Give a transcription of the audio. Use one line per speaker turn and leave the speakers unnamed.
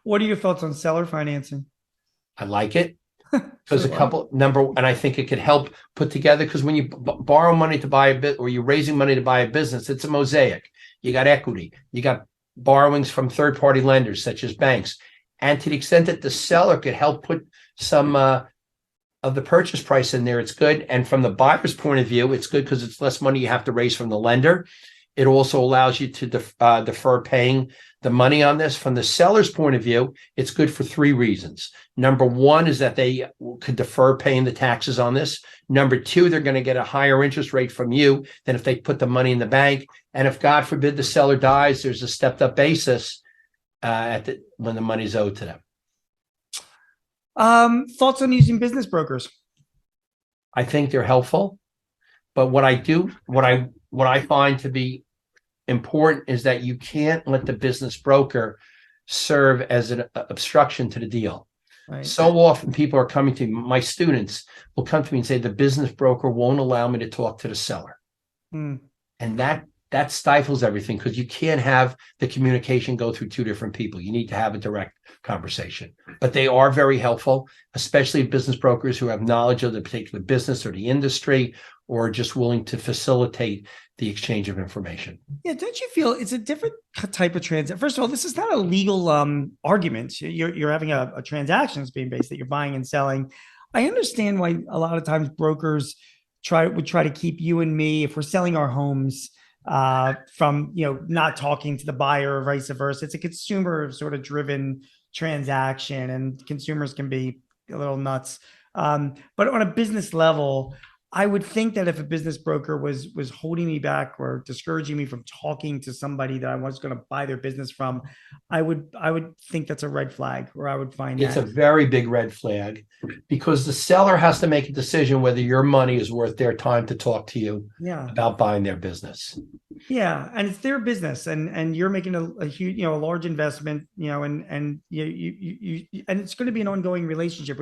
What are your thoughts on seller financing?
I like it because
So
a
do I.
couple number, and I think it could help put together because when you borrow money to buy a bit or you're raising money to buy a business, it's a mosaic. You got equity, you got borrowings from third party lenders such as banks. And to the extent that the seller could help put some of the purchase price in there, it's good. And from the buyer's point of view, it's good because it's less money you have to raise from the lender. It also allows you to defer paying the money on this. From the seller's point of view, it's good for three reasons. Number one is that they could defer paying the taxes on this. Number two, they're going to get a higher interest rate from you than if they put the money in the bank. And if God forbid the seller dies, there's a stepped up basis when the money's owed to them.
Thoughts on using business brokers?
I think they're helpful, but what I find to be important is that you can't let the business broker serve as an obstruction to the deal.
Right.
So often people are coming to me, my students will come to me and say, the business broker won't allow me to talk to the seller.
Hmm.
And that stifles everything because you can't have the communication go through two different people. You need to have a direct conversation. But they are very helpful, especially business brokers who have knowledge of the particular business or the industry, or just willing to facilitate the exchange of information.
Yeah, don't you feel it's a different type of transaction? First of all, this is not a legal argument. You're having a transaction that's being based that you're buying and selling. I understand why a lot of times brokers would try to keep you and me if we're selling our homes from not talking to the buyer or vice versa. It's a consumer sort of driven transaction, and consumers can be a little nuts. But on a business level, I would think that if a business broker was holding me back or discouraging me from talking to somebody that I was going to buy their business from, I would think that's a red flag, or I would find
It's
that.
a very big red flag because the seller has to make a decision whether your money is worth their time to talk to you
Yeah.
about buying their business.
Yeah, and it's their business, and you're making a huge, a large investment, and and it's going to be an ongoing relationship.